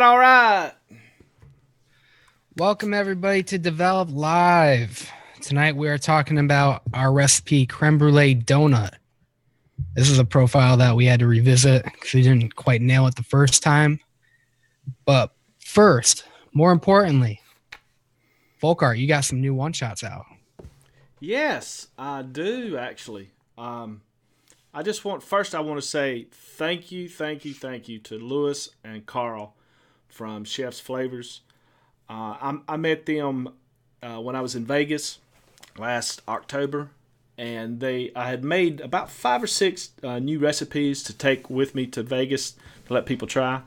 All right. Welcome, everybody, to Develop Live. Tonight, we are talking about our recipe, Creme Brulee Donut. This is a profile that we had to revisit because we didn't quite nail it the first time. But first, more importantly, Volkart, you got some new one-shots out. Yes, I do, actually. I want to say thank you to Lewis and Carl from Chef's Flavors. I met them when I was in Vegas last October, and I had made about 5 or 6 new recipes to take with me to Vegas to let people try,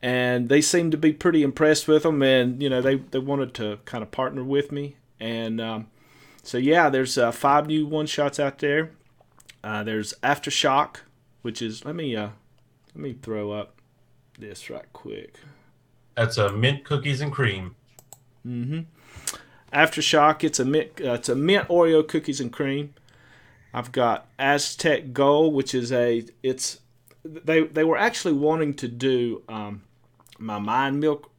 and they seemed to be pretty impressed with them, and they wanted to kind of partner with me, and so yeah, there's 5 new one shots out there. There's Aftershock, which is let me throw up this right quick. That's a mint cookies and cream. Mm-hmm. Aftershock, it's a mint Oreo cookies and cream. I've got Aztec Gold, which is they were actually wanting to do my Mind Milk,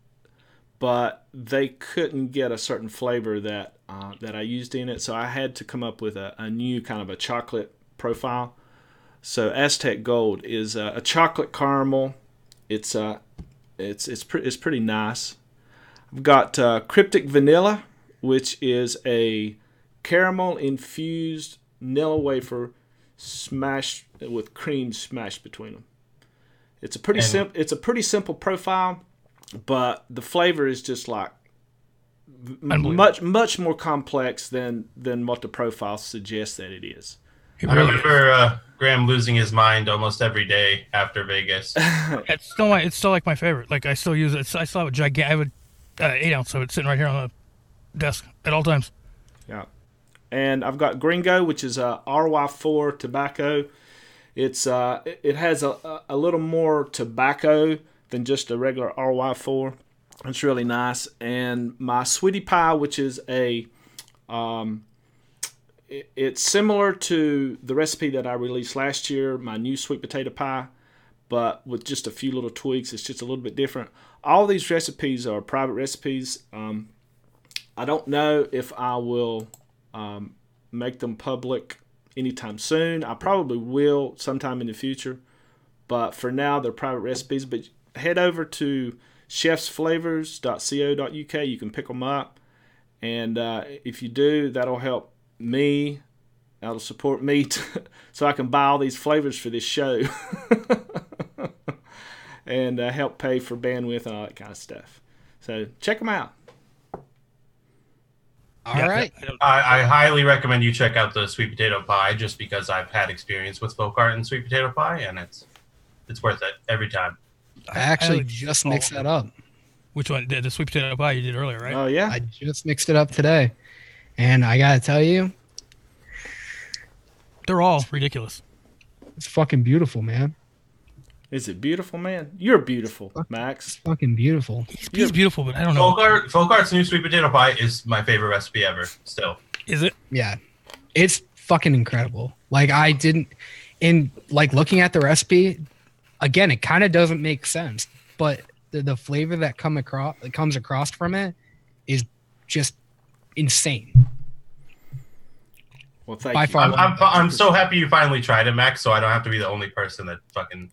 but they couldn't get a certain flavor that I used in it, so I had to come up with a new kind of a chocolate profile. So Aztec Gold is a chocolate caramel. It's pretty nice. I've got Cryptic Vanilla, which is a caramel infused vanilla wafer smashed with cream smashed between them. It's a pretty simple profile, but the flavor is just like much more complex than what the profile suggests that it is. I remember Graham losing his mind almost every day after Vegas. It's still like my favorite. Like I still use it. I still have a gigantic. I have a 8 ounce, so it's sitting right here on the desk at all times. Yeah, and I've got Gringo, which is a RY4 tobacco. It has a little more tobacco than just a regular RY4. It's really nice. And my Sweetie Pie, which is it's similar to the recipe that I released last year, my new sweet potato pie, but with just a few little tweaks. It's just a little bit different. All these recipes are private recipes. I don't know if I will make them public anytime soon. I probably will sometime in the future, but for now they're private recipes. But head over to chefsflavors.co.uk. You can pick them up, and if you do, that'll help me. That'll support me so I can buy all these flavors for this show and help pay for bandwidth and all that kind of stuff. So check them out. All right. I highly recommend you check out the sweet potato pie, just because I've had experience with folk art and sweet potato pie, and it's worth it every time. I actually just mixed that up. Which one? The sweet potato pie you did earlier, right? Oh yeah, I just mixed it up today, and I gotta tell you, they're all ridiculous. It's fucking beautiful, man. Is it beautiful, man? You're beautiful, Max. It's fucking beautiful. He's beautiful, but I don't know. Folk Art's new sweet potato pie is my favorite recipe ever, still. Is it? Yeah. It's fucking incredible. Like, looking at the recipe, again, it kind of doesn't make sense, but the flavor that comes across from it is just insane. Well, thank you. I'm so happy you finally tried it, Max, so I don't have to be the only person that fucking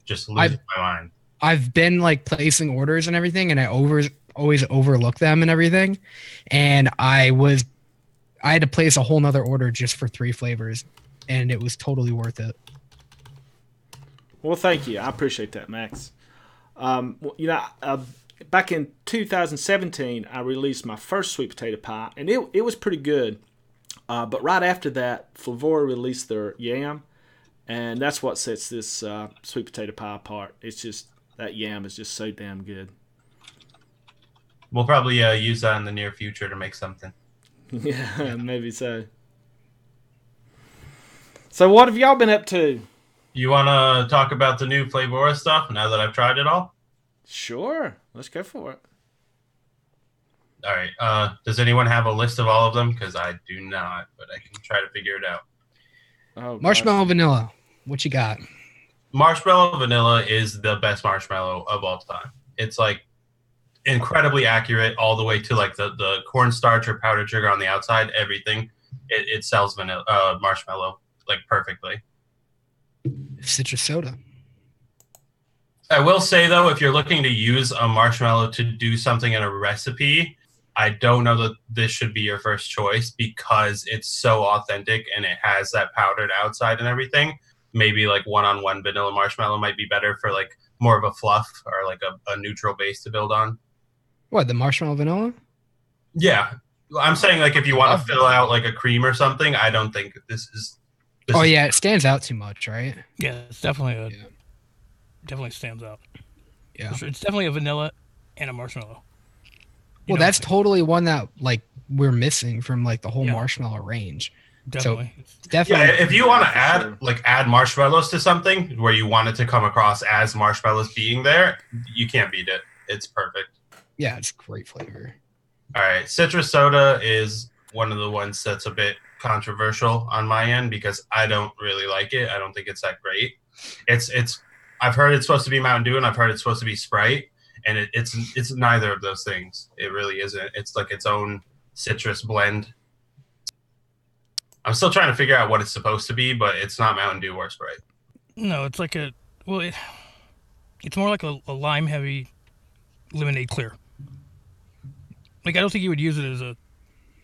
just loses my mind. I've been placing orders and everything, and I always overlook them and everything. And I had to place a whole nother order just for 3 flavors, and it was totally worth it. Well, thank you. I appreciate that, Max. Back in 2017, I released my first sweet potato pie, and it was pretty good. But right after that, Flavora released their yam, and that's what sets this sweet potato pie apart. It's just That yam is just so damn good. We'll probably use that in the near future to make something. Yeah, maybe so. So what have y'all been up to? You want to talk about the new Flavora stuff now that I've tried it all? Sure. Let's go for it. All right. Does anyone have a list of all of them? Because I do not, but I can try to figure it out. Oh, Marshmallow gosh. vanilla. What you got? Marshmallow vanilla is the best marshmallow of all time. It's like incredibly accurate all the way to like the cornstarch or powdered sugar on the outside. Everything. It sells vanilla marshmallow like perfectly. Citrus soda. I will say though, if you're looking to use a marshmallow to do something in a recipe, I don't know that this should be your first choice because it's so authentic and it has that powdered outside and everything. Maybe like one-on-one vanilla marshmallow might be better for like more of a fluff or like a neutral base to build on. What, the marshmallow vanilla? Yeah. I'm saying like if you want to fill out like a cream or something, I don't think this is. Yeah, it stands out too much, right? Yeah, it's definitely definitely stands out. Yeah. It's definitely a vanilla and a marshmallow. Well, that's totally one that like we're missing from like the whole marshmallow range. Definitely. So definitely. Yeah, if you want to sure. add marshmallows to something where you want it to come across as marshmallows being there, you can't beat it. It's perfect. Yeah, it's great flavor. All right, citrus soda is one of the ones that's a bit controversial on my end because I don't really like it. I don't think it's that great. I've heard it's supposed to be Mountain Dew and I've heard it's supposed to be Sprite, and it's neither of those things. It really isn't. It's like its own citrus blend. I'm still trying to figure out what it's supposed to be, but it's not Mountain Dew or Sprite. No, it's like it's more like a lime heavy lemonade clear. Like I don't think you would use it as a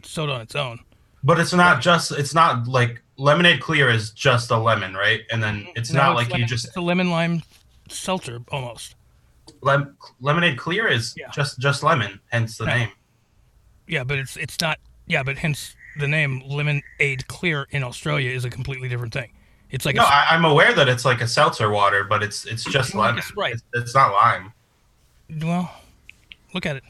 soda on its own. But it's not like lemonade clear is just a lemon, right? And then it's not like you just it's a lemon lime seltzer almost. Lemonade clear is just lemon, hence the name. Yeah, but it's not. Yeah, but hence the name lemonade clear in Australia is a completely different thing. It's like I'm aware that it's like a seltzer water, but it's just lemon. Right. It's not lime. Well, look at it.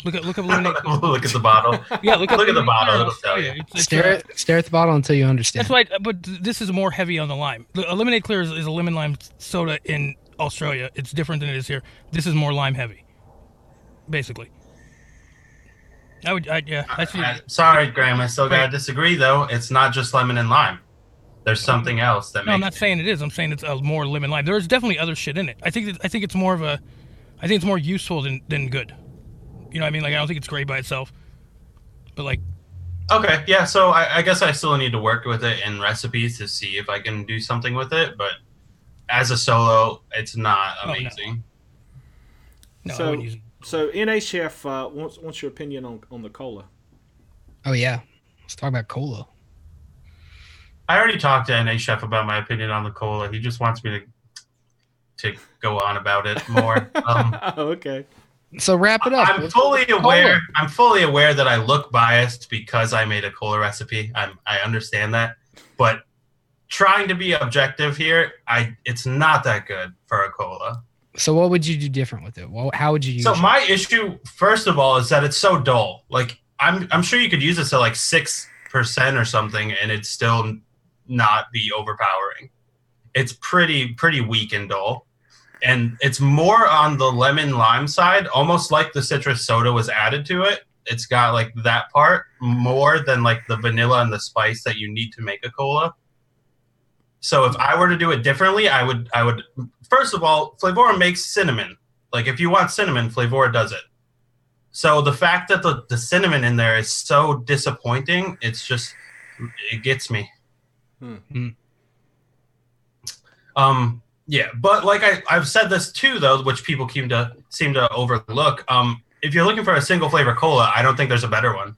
Look at lemonade. Look at the bottle. Yeah, look at the bottle. It'll tell you. Stare at the bottle until you understand. That's right, but this is more heavy on the lime. A lemonade clear is a lemon lime soda in Australia. It's different than it is here. This is more lime heavy, basically. Sorry, Graham. I still gotta disagree though. It's not just lemon and lime. There's something else that. No, I'm not saying it is. I'm saying it's a more lemon lime. There's definitely other shit in it. I think it's more of a. I think it's more useful than good. You know what I mean? Like I don't think it's great by itself, but like. Okay, yeah. So I guess I still need to work with it in recipes to see if I can do something with it. But as a solo, it's not amazing. No, I wouldn't use it. So NA Chef, what's your opinion on the cola? Oh yeah, let's talk about cola. I already talked to NA Chef about my opinion on the cola. He just wants me to go on about it more. Okay. So wrap it up. I'm fully aware that I look biased because I made a cola recipe. I understand that, but trying to be objective here, it's not that good for a cola. So what would you do different with it? Well, how would you use it? So my issue, first of all, is that it's so dull. Like I'm sure you could use it to like 6% or something, and it'd still not be overpowering. It's pretty weak and dull. And it's more on the lemon lime side, almost like the citrus soda was added to it. It's got like that part more than like the vanilla and the spice that you need to make a cola. So if I were to do it differently, I would first of all, Flavora makes cinnamon. Like if you want cinnamon, Flavora does it. So the fact that the cinnamon in there is so disappointing, it gets me. Yeah, but like I've said this too, though, which people seem to overlook. If you're looking for a single flavor cola, I don't think there's a better one.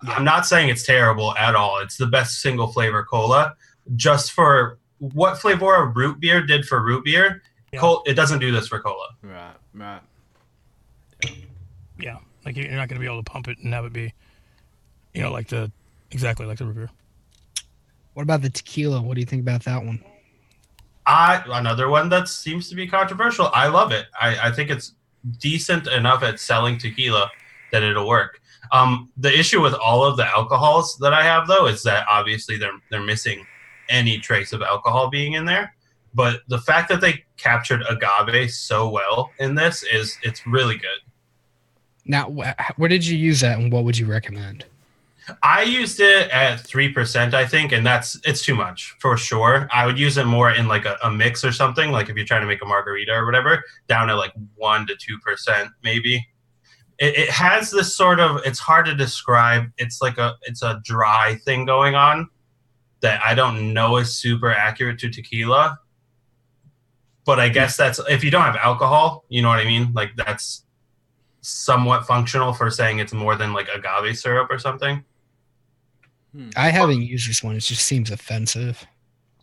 Yeah. I'm not saying it's terrible at all. It's the best single flavor cola. Just for what Flavora root beer did for root beer, it doesn't do this for cola. Right. Yeah, like you're not going to be able to pump it and have it be, exactly like the root beer. What about the tequila? What do you think about that one? Another one that seems to be controversial. I love it. I think it's decent enough at selling tequila that it'll work. The issue with all of the alcohols that I have, though, is that obviously they're missing any trace of alcohol being in there. But the fact that they captured agave so well in this it's really good. Now, where did you use that, and what would you recommend? I used it at 3%, I think, and it's too much for sure. I would use it more in like a mix or something, like if you're trying to make a margarita or whatever, down at like 1 to 2% maybe. It has this sort of, it's hard to describe. It's a dry thing going on that I don't know is super accurate to tequila. But I guess that's, if you don't have alcohol, you know what I mean? Like that's somewhat functional for saying it's more than like agave syrup or something. I haven't used this one. It just seems offensive.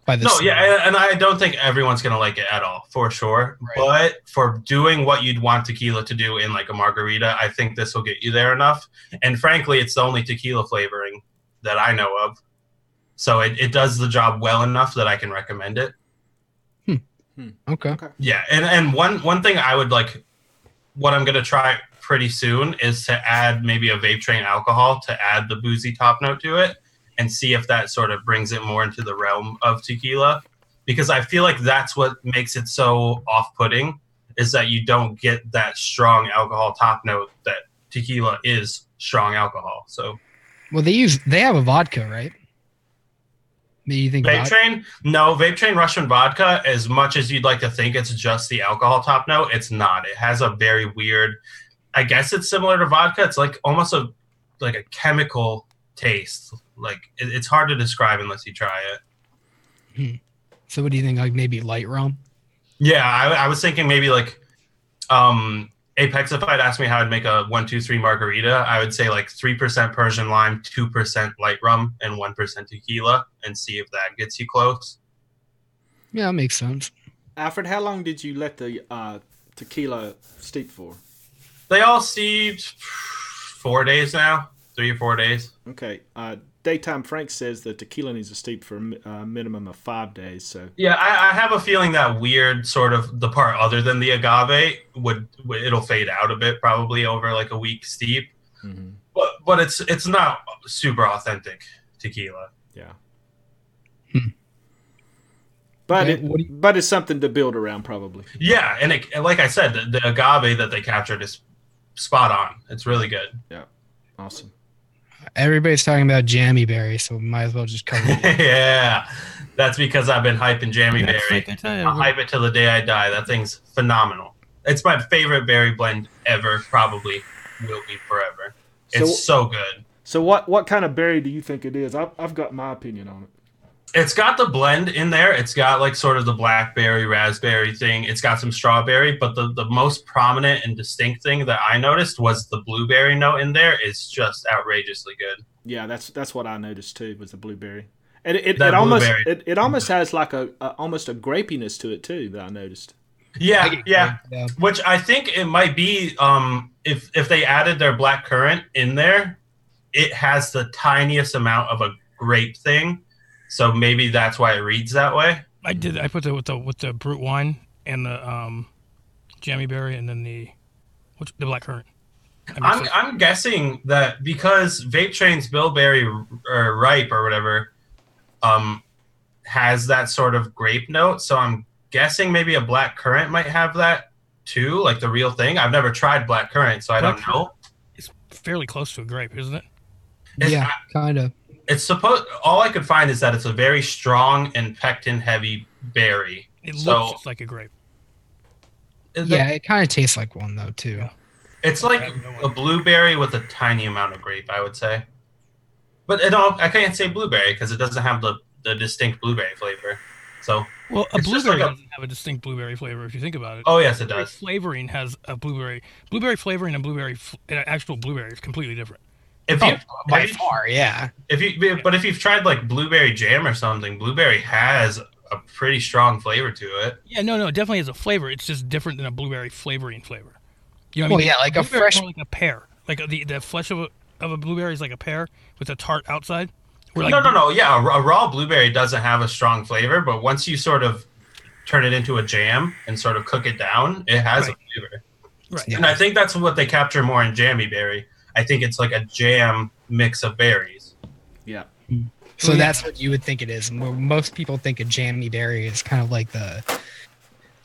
No, yeah, and I don't think everyone's going to like it at all, for sure. Right. But for doing what you'd want tequila to do in like a margarita, I think this will get you there enough. And frankly, it's the only tequila flavoring that I know of. So it does the job well enough that I can recommend it. Okay. Yeah, and one thing I would like, what I'm going to try pretty soon is to add maybe a vape train alcohol to add the boozy top note to it and see if that sort of brings it more into the realm of tequila, because I feel like that's what makes it so off-putting, is that you don't get that strong alcohol top note that tequila is strong alcohol. So, well, they have a vodka, right? You think Vape Train? No, Vape Train Russian vodka, as much as you'd like to think it's just the alcohol top note, it's not. It has a very weird, I guess it's similar to vodka. It's like almost a chemical taste. Like it's hard to describe unless you try it. So what do you think? Like maybe light rum? Yeah, I was thinking maybe like Apex, if I'd asked me how I'd make a 1, 2, 3 margarita, I would say like 3% Persian lime, 2% light rum, and 1% tequila, and see if that gets you close. Yeah, that makes sense. Alfred, how long did you let the tequila steep for? They all steeped 4 days now, 3 or 4 days. Okay. Daytime Frank says the tequila needs to steep for a minimum of 5 days. So yeah, I have a feeling that weird sort of the part other than the agave it'll fade out a bit probably over like a week steep. Mm-hmm. But it's not super authentic tequila. Yeah. But it's something to build around probably. Yeah, and like I said, the agave that they captured is spot on. It's really good. Yeah. Awesome. Everybody's talking about jammy berry, so we might as well just cover it. Yeah, that's because I've been hyping jammy berry. I'll hype it till the day I die. That thing's phenomenal. It's my favorite berry blend ever. Probably will be forever. It's so good. So what kind of berry do you think it is? I've got my opinion on it. It's got the blend in there. It's got like sort of the blackberry, raspberry thing. It's got some strawberry, but the most prominent and distinct thing that I noticed was the blueberry note in there is just outrageously good. Yeah, that's what I noticed too, was the blueberry. And it almost has like almost a grapiness to it too that I noticed. Yeah. Which I think it might be if they added their black currant in there, it has the tiniest amount of a grape thing. So maybe that's why it reads that way. I put it with the brut wine and the jammy berry and then the black currant. I'm guessing that because Vape Train's Bilberry or Ripe or whatever has that sort of grape note. So I'm guessing maybe a black currant might have that too, like the real thing. I've never tried black currant, so I don't know. It's fairly close to a grape, isn't it? Yeah, kind of. It's supposed. All I could find is that it's a very strong and pectin-heavy berry. It looks just like a grape. It kind of tastes like one though too. Yeah. It's like a blueberry with a tiny amount of grape, I would say. But I can't say blueberry because it doesn't have the distinct blueberry flavor. So a blueberry doesn't have a distinct blueberry flavor if you think about it. Oh yes, it does. Flavoring has a blueberry flavoring and actual blueberry is completely different. By far, yeah. If you've tried like blueberry jam or something, blueberry has a pretty strong flavor to it. Yeah, no, it definitely has a flavor. It's just different than a blueberry flavoring flavor. You know what I mean? Yeah, like a fresh, like a pear. Like the flesh of a blueberry is like a pear with a tart outside. No. Yeah, a raw blueberry doesn't have a strong flavor, but once you sort of turn it into a jam and sort of cook it down, it has a flavor. Right. And I think that's what they capture more in jammy berry. I think it's like a jam mix of berries. Yeah. So that's what you would think it is. Most people think a jammy berry is kind of like the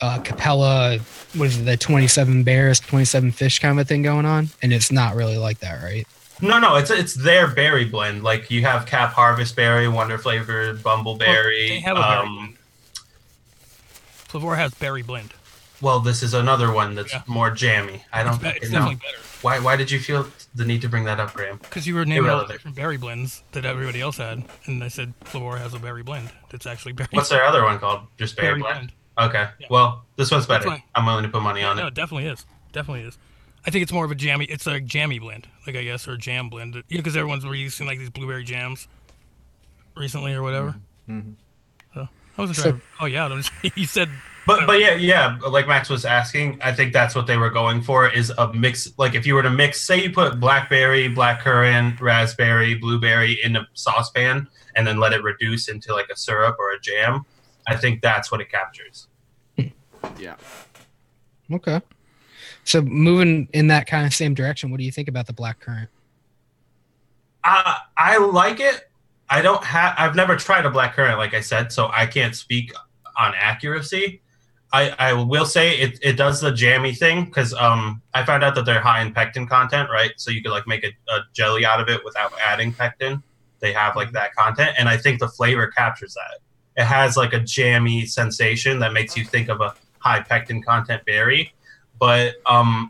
Capella, what is it, the 27 bears, 27 fish kind of a thing going on, and it's not really like that, right? No, it's their berry blend. Like you have Cap Harvest Berry, Wonder Flavored, Bumbleberry. They have a berry blend. Flavor has berry blend. Well, this is another one that's more jammy. I don't. It's definitely better. Why did you feel the need to bring that up, Graham? Because you were naming all the different berry blends that everybody else had, and I said Flavor has a berry blend. That's actually berry. What's their other one called? Just berry blend. Okay. Yeah. Well, this one's better. I'm willing to put money on it. No, it definitely is. Definitely is. I think it's more of a jammy. It's a jammy blend, like I guess, or a jam blend. Yeah, because everyone's releasing like these blueberry jams recently or whatever. Mm-hmm. So I wasn't trying. Oh yeah, you said. But yeah. Like Max was asking, I think that's what they were going for is a mix. Like if you were to mix, say you put blackberry, blackcurrant, raspberry, blueberry in a saucepan, and then let it reduce into like a syrup or a jam. I think that's what it captures. Yeah. Okay. So moving in that kind of same direction, what do you think about the blackcurrant? I like it. I've never tried a blackcurrant, like I said, so I can't speak on accuracy. I will say it does the jammy thing because I found out that they're high in pectin content, right? So you could like make a jelly out of it without adding pectin. They have like that content, and I think the flavor captures that. It has like a jammy sensation that makes you think of a high pectin content berry, but I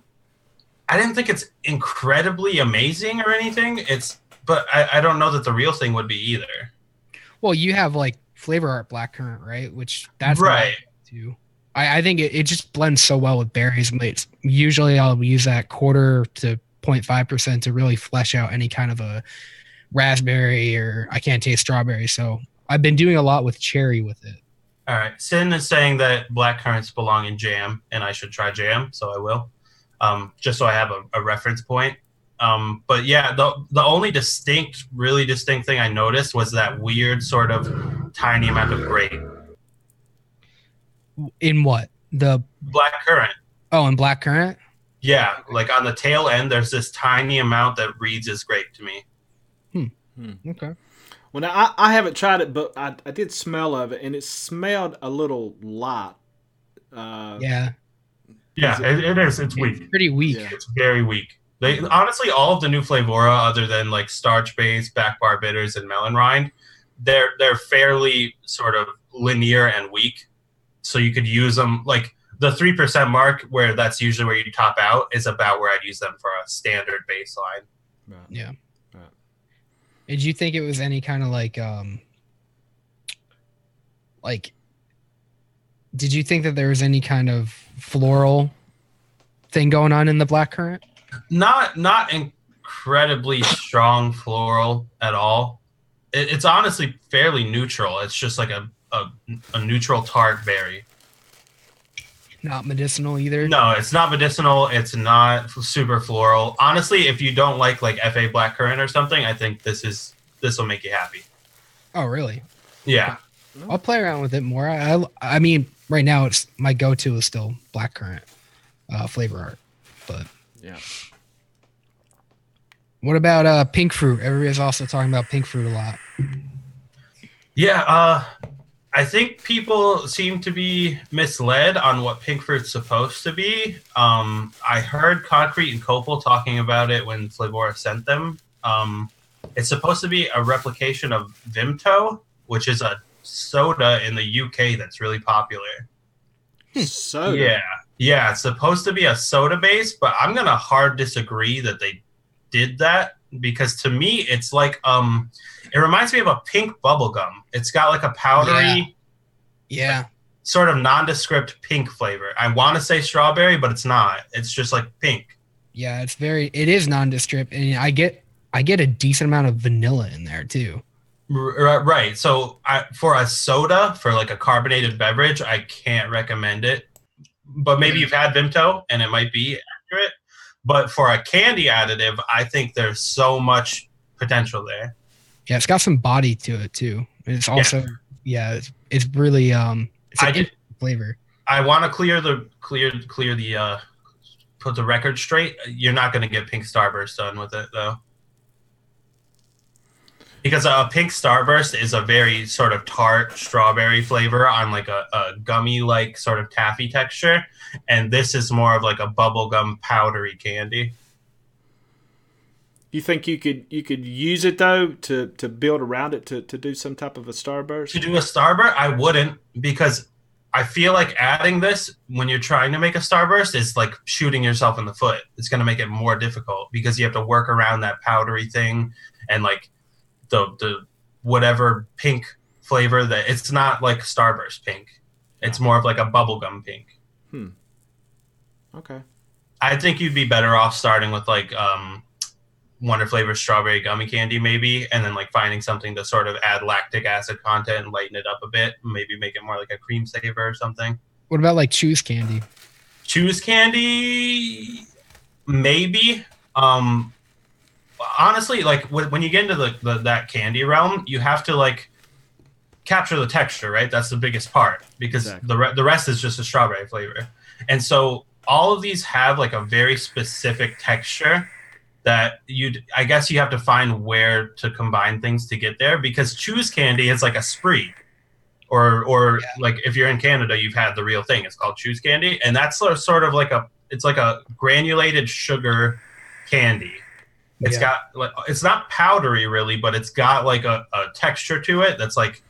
didn't think it's incredibly amazing or anything. But I don't know that the real thing would be either. Well, you have like Flavor Art blackcurrant, right? Which that's right too. I think it just blends so well with berries. Usually I'll use that 1/4 to 0.5% to really flesh out any kind of a raspberry, or I can't taste strawberry. So I've been doing a lot with cherry with it. All right. Sin is saying that blackcurrants belong in jam, and I should try jam, so I will, just so I have a reference point. But yeah, the only really distinct thing I noticed was that weird sort of tiny amount of grape. In what? The blackcurrant. Oh, in blackcurrant? Yeah, like on the tail end, there's this tiny amount that reads as grape to me. Okay. Well, now, I haven't tried it, but I did smell of it, and it smelled a little light. Yeah. Yeah, it is. It's weak. It's pretty weak. Yeah. It's very weak. They honestly, all of the new Flavora, other than like starch-based, back bar bitters, and melon rind, they're fairly sort of linear and weak. So you could use them like the 3% mark, where that's usually where you top out, is about where I'd use them for a standard baseline. Right. Yeah. Right. Did you think it was any kind of did you think that there was any kind of floral thing going on in the blackcurrant? Not incredibly strong floral at all. It's honestly fairly neutral. It's just like a neutral tart berry. Not medicinal either? No, it's not medicinal. It's not super floral. Honestly, if you don't like FA blackcurrant or something, I think this will make you happy. Oh, really? Yeah. I'll play around with it more. I mean, right now it's my go-to is still blackcurrant Flavor Art, but yeah. What about pink fruit? Everybody's also talking about pink fruit a lot. Yeah, I think people seem to be misled on what pink fruit's supposed to be. I heard Concrete and Copal talking about it when Flavora sent them. It's supposed to be a replication of Vimto, which is a soda in the UK that's really popular. Soda? Yeah, it's supposed to be a soda base, but I'm going to hard disagree that they did that, because to me it's like it reminds me of a pink bubble gum. It's got like a powdery like, sort of nondescript pink flavor. I want to say strawberry, but it's not. It's just like pink. Yeah, it is nondescript, and I get a decent amount of vanilla in there too. Right. So for a soda, for like a carbonated beverage, I can't recommend it. But maybe you've had Vimto and it might be accurate. But for a candy additive, I think there's so much potential there. Yeah, it's got some body to it too. And it's also it's really flavor. I want to clear the put the record straight. You're not going to get pink Starburst done with it though, because a pink Starburst is a very sort of tart strawberry flavor on like a gummy like sort of taffy texture, and this is more of like a bubblegum powdery candy. You think you could use it though to build around it to do some type of a Starburst? To do a Starburst, I wouldn't, because I feel like adding this when you're trying to make a Starburst is like shooting yourself in the foot. It's going to make it more difficult because you have to work around that powdery thing and like the whatever pink flavor that it's not like Starburst pink. It's more of like a bubblegum pink. Okay. I think you'd be better off starting with like Wonder Flavor strawberry gummy candy maybe, and then like finding something to sort of add lactic acid content and lighten it up a bit, maybe make it more like a cream saver or something. What about like Choose Candy? Choose Candy, maybe. Honestly, like when you get into that candy realm, you have to like capture the texture, right? That's the biggest part, because exactly. the rest is just a strawberry flavor. And so all of these have like a very specific texture that I guess you have to find where to combine things to get there, because Choose Candy is like a spree, or like if you're in Canada, you've had the real thing. It's called Choose Candy, and that's sort of like it's like a granulated sugar candy. It's got like, it's not powdery really, but it's got like a texture to it that's like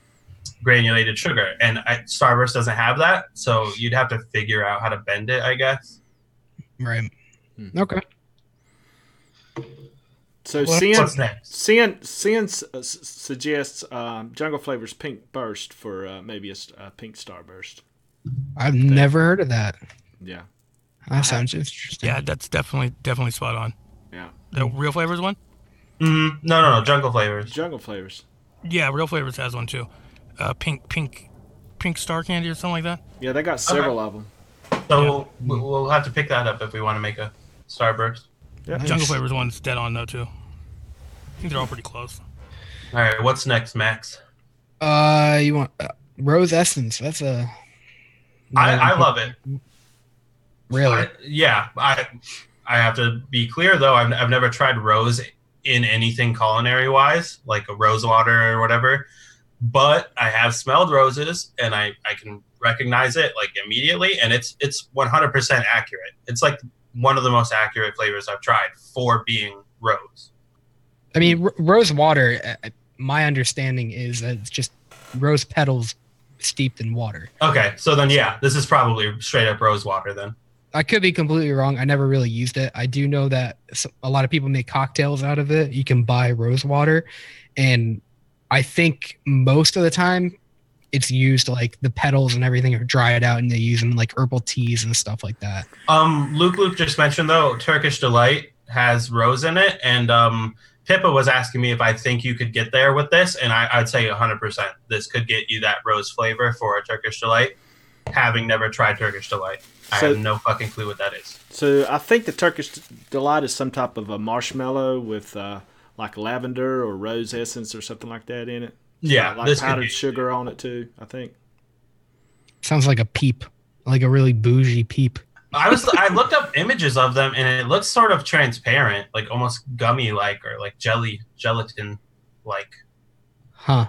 granulated sugar, and Starburst doesn't have that, so you'd have to figure out how to bend it, I guess. Right. Okay. So Cian suggests Jungle Flavor's Pink Burst for maybe a pink Starburst. I've never heard of that. Yeah. That sounds interesting. Yeah, that's definitely spot on. Yeah. The Real Flavors one? Mm-hmm. No, Jungle Flavors. Jungle Flavors. Yeah, Real Flavors has one too. Pink Star Candy or something like that. Yeah, they got several of them. So we'll have to pick that up if we want to make a Starburst. Yeah. Nice. Jungle Flavors one's dead on though too. I think they're all pretty close. All right, what's next, Max? You want Rose Essence? That's I love it. Really? I have to be clear though. I've never tried rose in anything culinary wise, like a rose water or whatever. But I have smelled roses, and I can recognize it like immediately, and it's 100% accurate. It's like one of the most accurate flavors I've tried for being rose. I mean, rose water, my understanding is that it's just rose petals steeped in water. Okay, so then this is probably straight up rose water then. I could be completely wrong. I never really used it. I do know that a lot of people make cocktails out of it. You can buy rose water, and I think most of the time it's used like the petals and everything are dried out, and they use them in like herbal teas and stuff like that. Luke just mentioned though, Turkish Delight has rose in it, and Pippa was asking me if I think you could get there with this, and I'd say 100%. This could get you that rose flavor for a Turkish Delight, having never tried Turkish Delight. I have no fucking clue what that is. So I think the Turkish Delight is some type of a marshmallow with like lavender or rose essence or something like that in it. Yeah, like powdered sugar on it too, I think. Sounds like a peep, like a really bougie peep. I looked up images of them, and it looks sort of transparent, like almost gummy-like or like gelatin-like. Huh.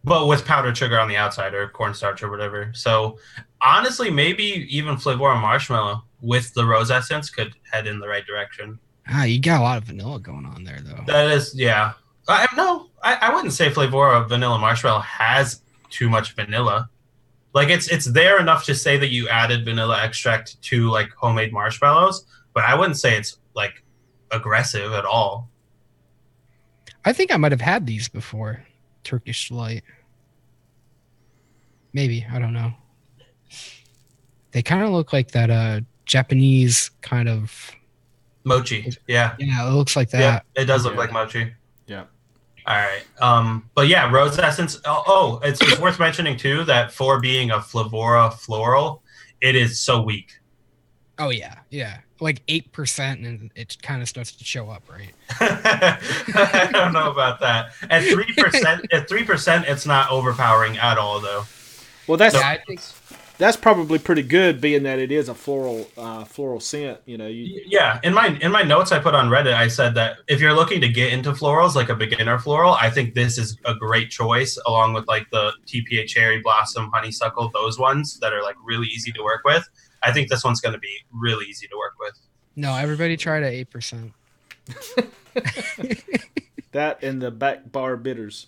But with powdered sugar on the outside or cornstarch or whatever. So honestly, maybe even Flavora Marshmallow with the rose essence could head in the right direction. You got a lot of vanilla going on there, though. That is, yeah. I wouldn't say Flavora Vanilla Marshmallow has too much vanilla. Like it's there enough to say that you added vanilla extract to like homemade marshmallows, but I wouldn't say it's like aggressive at all. I think I might have had these before. Turkish Delight. Maybe, I don't know. They kind of look like that Japanese kind of mochi. Yeah. Yeah, it looks like that. Yeah, it does look like mochi. Yeah. All right. But yeah, rose essence. It's worth mentioning too that for being a Flavora floral, it is so weak. Oh yeah. Like 8%, and it kind of starts to show up, right? I don't know about that. At 3%, it's not overpowering at all, though. Well, that's that's probably pretty good, being that it is a floral scent. You know, Yeah, in my notes I put on Reddit, I said that if you're looking to get into florals, like a beginner floral, I think this is a great choice, along with like the TPA cherry blossom, honeysuckle, those ones that are like really easy to work with. I think this one's going to be really easy to work with. No, everybody tried at 8%. That and the back bar bitters.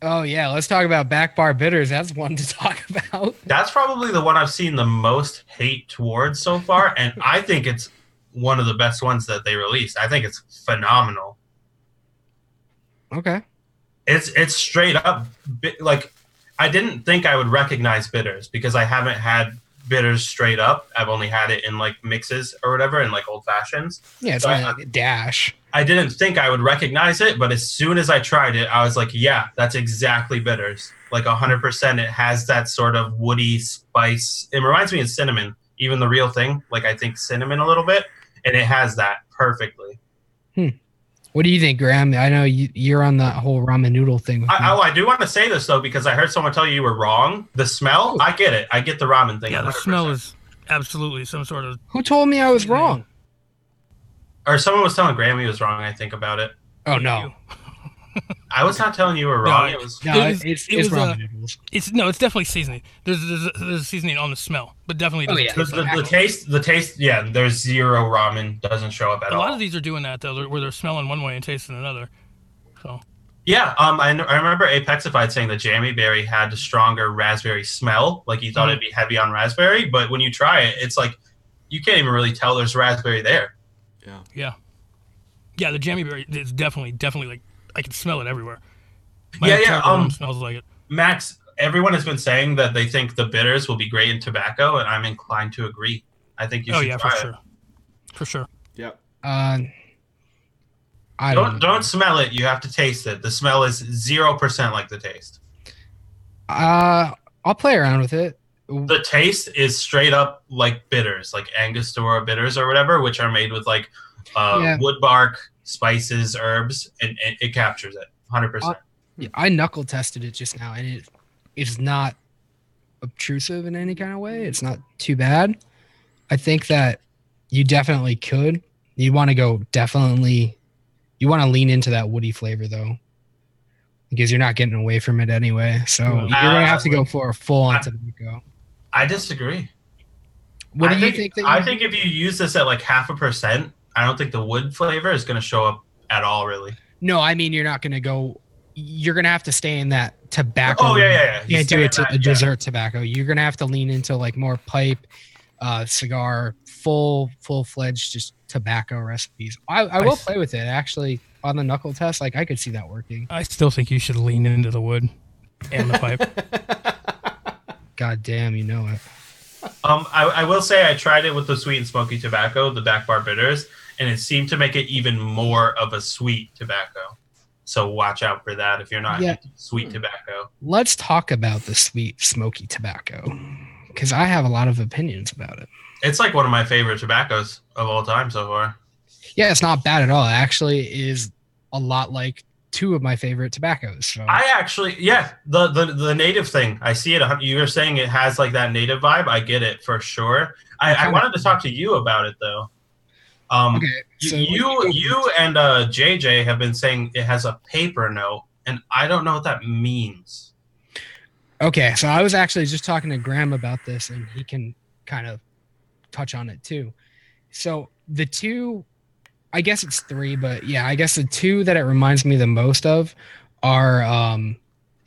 Oh yeah, let's talk about back bar bitters. That's one to talk about. That's probably the one I've seen the most hate towards so far, and I think it's one of the best ones that they released. I think it's phenomenal. Okay. It's straight up like, I didn't think I would recognize bitters because I haven't had bitters straight up. I've only had it in like mixes or whatever, in like old fashions. Yeah, it's like a dash. I didn't think I would recognize it, but as soon as I tried it, I was like, yeah, that's exactly bitters. Like 100%. It has that sort of woody spice. It reminds me of cinnamon, even the real thing. Like, I think cinnamon a little bit, and it has that perfectly. What do you think, Graham? I know you're on that whole ramen noodle thing. I do want to say this, though, because I heard someone tell you were wrong. The smell, I get it. I get the ramen thing. Yeah, 100%. the smell is absolutely some sort of... Who told me I was wrong? Or someone was telling Graham he was wrong, I think, about it. Oh, no. I was not telling you were wrong. It's ramen noodles. It's definitely seasoning. There's seasoning on the smell, but definitely doesn't taste the taste, yeah, there's zero ramen, doesn't show up at all. A lot of these are doing that, though, where they're smelling one way and tasting another. So. Yeah, I remember Apexified saying that Jammy Berry had a stronger raspberry smell. Like, he thought it'd be heavy on raspberry, but when you try it, it's like, you can't even really tell there's raspberry there. Yeah, the Jammy Berry is definitely like, I can smell it everywhere. Smells like it. Max, everyone has been saying that they think the bitters will be great in tobacco, and I'm inclined to agree. I think you should try it. For sure. Yep. Don't smell it. You have to taste it. The smell is 0% like the taste. I'll play around with it. The taste is straight up like bitters, like Angostura bitters or whatever, which are made with like wood bark, spices, herbs, and it captures it 100%. I knuckle tested it just now, and it's not obtrusive in any kind of way. It's not too bad. I think that you definitely could. You want to lean into that woody flavor, though, because you're not getting away from it anyway. So you're going to have to go for a full-on tobacco. I disagree. What do you think? I think if you use this at like 0.5%, I don't think the wood flavor is going to show up at all, really. No, I mean, you're not going to go... You're going to have to stay in that tobacco. Oh, yeah. You can't do it to a dessert tobacco. You're going to have to lean into like more pipe, cigar, full-fledged just tobacco recipes. I will play with it, actually, on the knuckle test. Like, I could see that working. I still think you should lean into the wood and the pipe. God damn, you know it. I will say I tried it with the sweet and smoky tobacco, the back bar bitters, and it seemed to make it even more of a sweet tobacco. So watch out for that if you're not into sweet tobacco. Let's talk about the sweet smoky tobacco, because I have a lot of opinions about it. It's like one of my favorite tobaccos of all time so far. Yeah, it's not bad at all. It actually is a lot like two of my favorite tobaccos. So. I actually, the native thing. I see it. You were saying it has like that native vibe. I get it for sure. I wanted to talk to you about it though. Okay, so you and JJ have been saying it has a paper note, and I don't know what that means. Okay, so I was actually just talking to Graham about this, and he can kind of touch on it too. So the two, I guess it's three, but yeah, I guess the two that it reminds me the most of are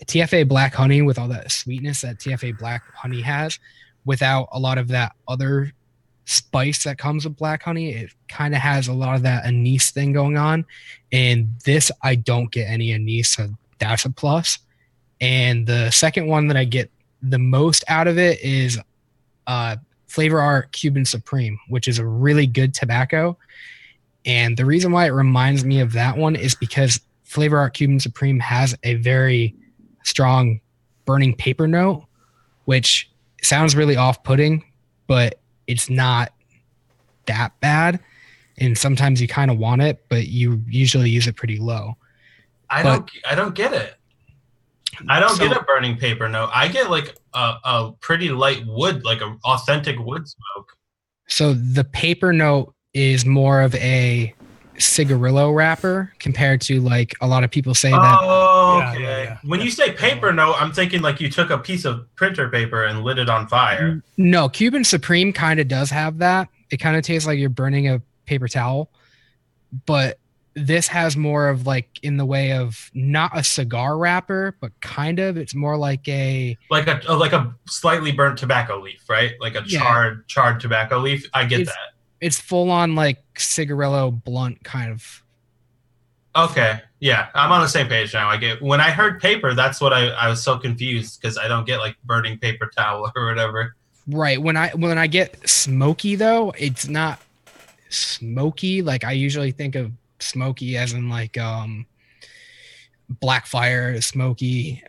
TFA Black Honey with all that sweetness that TFA Black Honey has without a lot of that other spice that comes with Black Honey. It kind of has a lot of that anise thing going on. And this, I don't get any anise, so that's a plus. And the second one that I get the most out of it is Flavor Art Cuban Supreme, which is a really good tobacco. And the reason why it reminds me of that one is because Flavor Art Cuban Supreme has a very strong burning paper note, which sounds really off-putting, but it's not that bad. And sometimes you kind of want it, but you usually use it pretty low. I don't get it. I don't get a burning paper note. I get like a pretty light wood, like an authentic wood smoke. So the paper note is more of a cigarillo wrapper compared to like a lot of people say that. Oh, okay. Yeah. When you say paper note, I'm thinking like you took a piece of printer paper and lit it on fire. No, Cuban Supreme kind of does have that. It kind of tastes like you're burning a paper towel, but this has more of like in the way of not a cigar wrapper, but kind of. It's more like a slightly burnt tobacco leaf, right? Like a charred tobacco leaf. I get that. It's full on like cigarillo blunt kind of. Okay, yeah, I'm on the same page now. When I heard paper, that's what I was so confused because I don't get like burning paper towel or whatever. Right. When I get smoky though, it's not smoky. Like I usually think of smoky as in like Blackfire is smoky.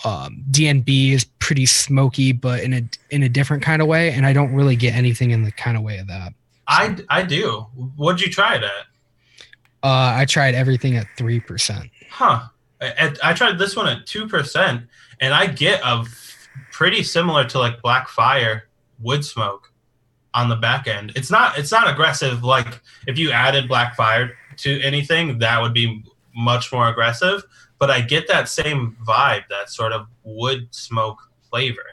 DNB is pretty smoky, but in a different kind of way, and I don't really get anything in the kind of way of that. I do. What'd you try it at? I tried everything at 3%. Huh. I tried this one at 2%, and I get a pretty similar to like Blackfire wood smoke on the back end. It's not aggressive. Like if you added Blackfire to anything, that would be much more aggressive. But I get that same vibe, that sort of wood smoke flavor.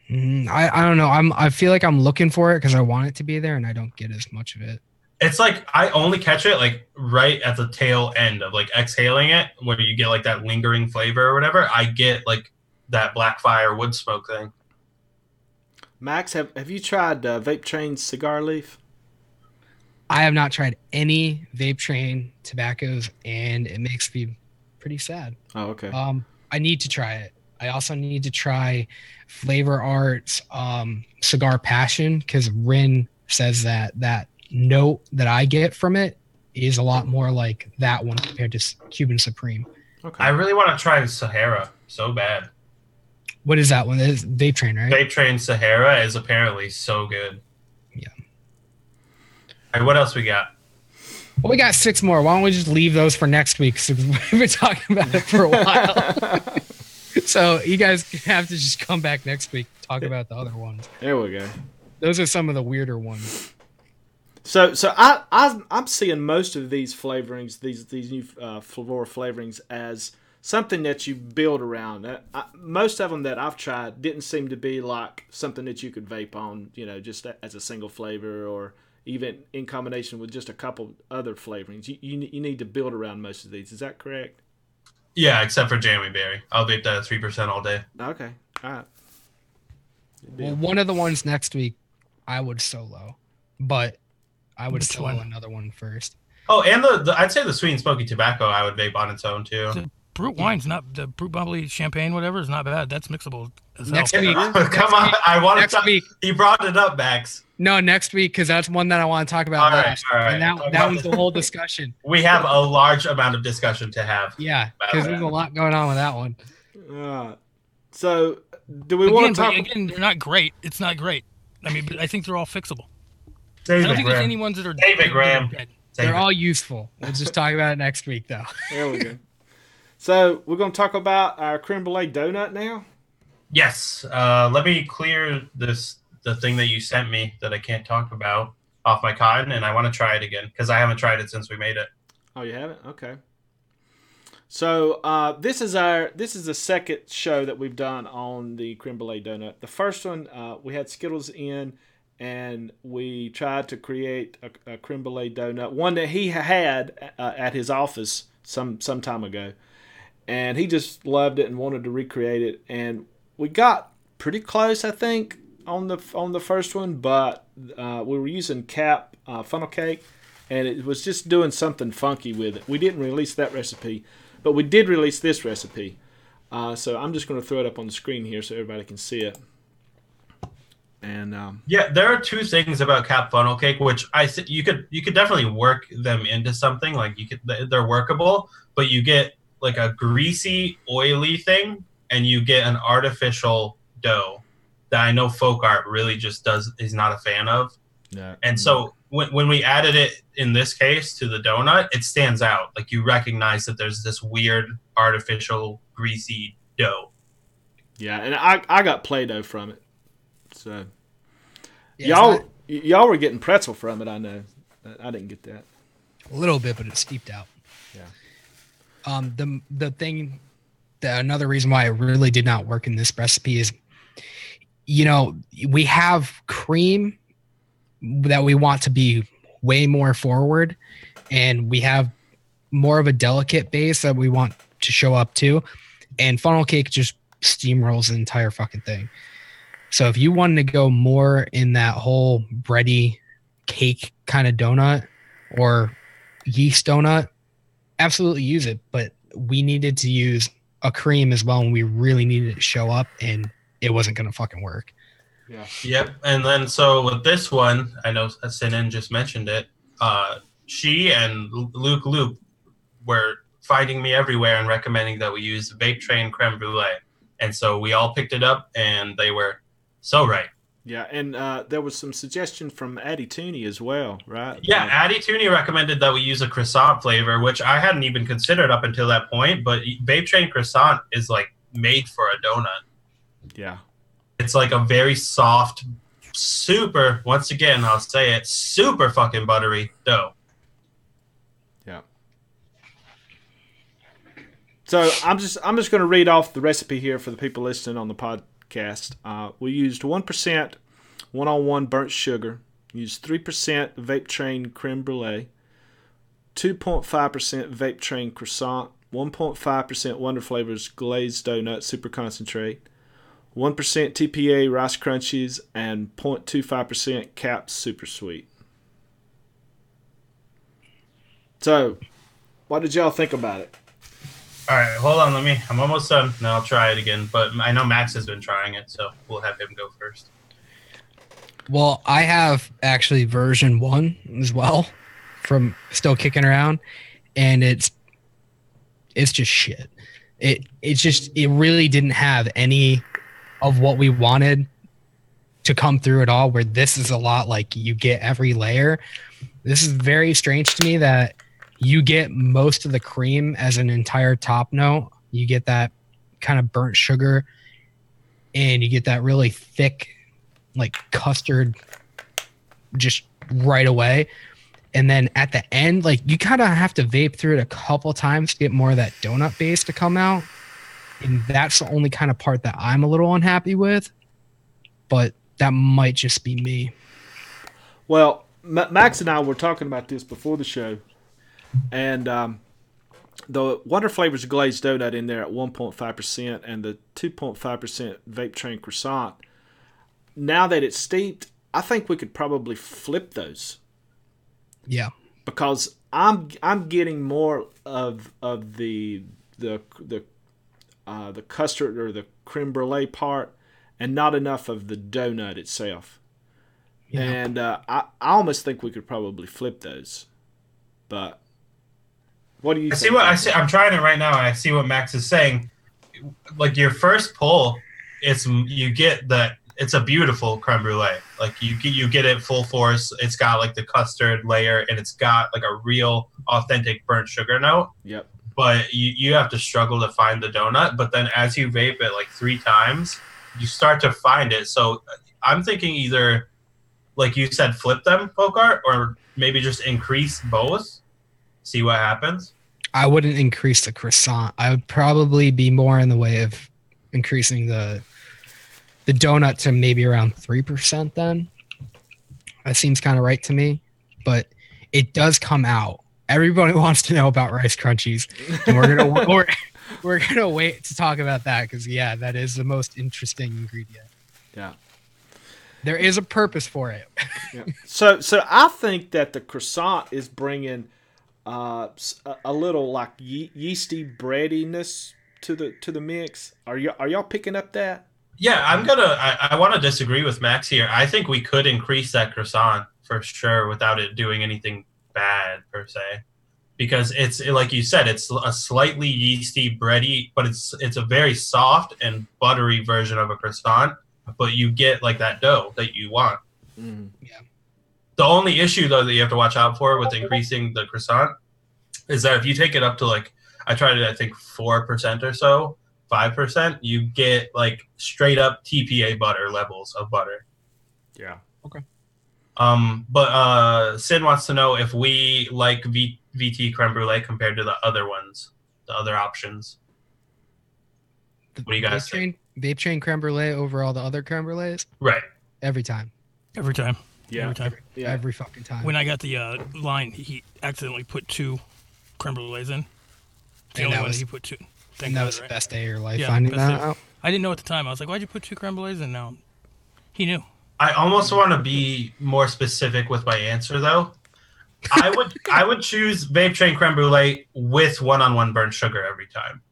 I don't know. I feel like I'm looking for it because I want it to be there, and I don't get as much of it. It's like I only catch it like right at the tail end of like exhaling it, where you get like that lingering flavor or whatever. I get like that Blackfire wood smoke thing. Max, have you tried Vape Train's cigar leaf? I have not tried any Vape Train tobaccos, and it makes me pretty sad. Oh, okay. I need to try it. I also need to try Flavor Art's Cigar Passion because Rin says that note that I get from it is a lot more like that one compared to Cuban Supreme. Okay. I really want to try Sahara so bad. What is that one? That is Vape Train, right? Vape Train Sahara is apparently so good. Yeah. All right, what else we got? Well, we got 6 more. Why don't we just leave those for next week? So we've been talking about it for a while. So you guys have to just come back next week and talk about the other ones. There we go. Those are some of the weirder ones. So I'm seeing most of these flavorings, these new floral flavorings, as something that you build around. Most of them that I've tried didn't seem to be like something that you could vape on, just as a single flavor or even in combination with just a couple other flavorings. You need to build around most of these. Is that correct? Yeah, except for Jammy Berry. I'll vape that at 3% all day. Okay. All right. Well, one of the ones next week, I would solo, but I would solo another one first. Oh, and the I'd say the sweet and smoky tobacco I would vape on its own too. The Brut wine's not the Brut Bubbly Champagne, whatever, is not bad. That's mixable. Next week. Come on, I want to talk. You brought it up, Max. No, next week because that's one that I want to talk about last. All right. And that was the whole discussion. We have a large amount of discussion to have. Yeah, because there's a lot going on with that one. So, do we want to talk? Again, they're not great. It's not great. I mean, but I think they're all fixable. I David don't think Graham. there's any ones that are David Graham. They're all useful. We'll just talk about it next week, though. There we go. So, we're going to talk about our creme brulee donut now? Yes. Let me clear the thing that you sent me that I can't talk about off my cotton, and I want to try it again because I haven't tried it since we made it. Oh, you haven't? Okay. So this is the second show that we've done on the creme brulee donut. The first one we had Skittles in, and we tried to create a creme brulee donut, one that he had at his office some time ago, and he just loved it and wanted to recreate it. And we got pretty close, I think, on the first one, but we were using Cap funnel cake, and it was just doing something funky with it. We didn't release that recipe, but we did release this recipe. So I'm just going to throw it up on the screen here so everybody can see it. And yeah, there are two things about Cap funnel cake, which you could definitely work them into something. Like they're workable, but you get like a greasy, oily thing, and you get an artificial dough that I know folk art really just is not a fan of. Yeah. And so when we added it in this case to the donut, it stands out. Like you recognize that there's this weird artificial greasy dough. Yeah, and I got Play-Doh from it. So Yeah, y'all were getting pretzel from it, I know. I didn't get that. a little bit, but it's steeped out. Yeah. The thing that another reason why it really did not work in this recipe is, we have cream that we want to be way more forward, and we have more of a delicate base that we want to show up to, and funnel cake just steamrolls the entire fucking thing. So if you wanted to go more in that whole bready cake kind of donut or yeast donut, absolutely use it. But we needed to use a cream as well, and we really needed it to show up, and it wasn't going to fucking work. Yeah. Yep. And then so with this one, I know Sinin just mentioned it. She and Luke Loop were finding me everywhere and recommending that we use Vape Train Creme Brulee. And so we all picked it up, and they were so right. Yeah, and there was some suggestion from Addie Tooney as well, right? Yeah, Addie Tooney recommended that we use a croissant flavor, which I hadn't even considered up until that point. But Vape Train croissant is like made for a donut. Yeah. It's like a very soft, super, once again, I'll say it, super fucking buttery dough. Yeah. So I'm just going to read off the recipe here for the people listening on the podcast. We used 1% one-on-one burnt sugar. Used 3% Vape Train Creme Brulee. 2.5% Vape Train croissant. 1.5% Wonder Flavors glazed donut super concentrate. 1% TPA Rice Crunchies, and 0.25% Caps Super Sweet. So, what did y'all think about it? All right, hold on, I'm almost done, and I'll try it again. But I know Max has been trying it, so we'll have him go first. Well, I have actually version 1 as well from still kicking around, and it's just shit. It really didn't have any of what we wanted to come through at all, where this is a lot like you get every layer. This is very strange to me that you get most of the cream as an entire top note. You get that kind of burnt sugar, and you get that really thick, like custard just right away. And then at the end, like you kind of have to vape through it a couple times to get more of that donut base to come out. And that's the only kind of part that I'm a little unhappy with, but that might just be me. Well, Max and I were talking about this before the show, and the Wonder Flavors glazed donut in there at 1.5% and the 2.5% Vape Train croissant, now that it's steeped, I think we could probably flip those. Yeah. Because I'm getting more of the custard or the creme brulee part, and not enough of the donut itself. Yeah. And I almost think we could probably flip those. But what do you think? I'm trying it right now, and I see what Max is saying. Like your first pull, it's a beautiful creme brulee. Like you get it full force. It's got like the custard layer, and it's got like a real authentic burnt sugar note. Yep. But you have to struggle to find the donut. But then as you vape it like 3 times, you start to find it. So I'm thinking either, like you said, flip them, Bogart, or maybe just increase both, see what happens. I wouldn't increase the croissant. I would probably be more in the way of increasing the donut to maybe around 3% then. That seems kind of right to me. But it does come out. Everybody wants to know about Rice Crunchies, and we're gonna wait to talk about that because that is the most interesting ingredient. Yeah, there is a purpose for it. Yeah. So I think that the croissant is bringing a little like yeasty breadiness to the mix. Are y'all picking up that? Yeah, I want to disagree with Max here. I think we could increase that croissant for sure without it doing anything bad per se, because it's like you said, it's a slightly yeasty bready, but it's a very soft and buttery version of a croissant, but you get like that dough that you want. Yeah. The only issue though that you have to watch out for with increasing the croissant is that if you take it up to like I tried it, I think 4% or so, 5%. You get like straight up TPA butter levels of butter. Yeah. Okay. But Sid wants to know if we like VT creme brulee compared to the other ones, the other options. What do you guys think? Vape Train creme brulee over all the other creme brulees? Right. Every time. Every time. Yeah. Every time. Yeah. Every fucking time. When I got the line, he accidentally put 2 creme brulees in. The And only that one was- he put 2. And that was the best day of your life Yeah, finding best that day. out. I didn't know at the time. I was like, why'd you put 2 creme brulees in now? He knew. I almost want to be more specific with my answer, though. I would choose Vape Train creme brulee with 1-on-1 burnt sugar every time.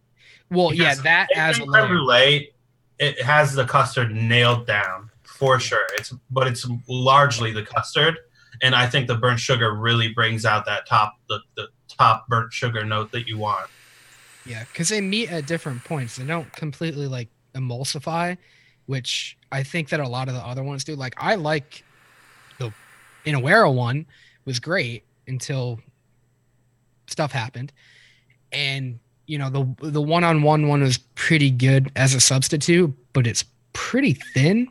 Well, yeah, Because that Vape as a Train creme layer. brulee, it has the custard nailed down for sure. It's largely the custard, and I think the burnt sugar really brings out that the top burnt sugar note that you want. Yeah, because they meet at different points. They don't completely like emulsify, which I think that a lot of the other ones do. Like I like the Inawera one was great until stuff happened, and you know the 1-on-1 one was pretty good as a substitute, but it's pretty thin,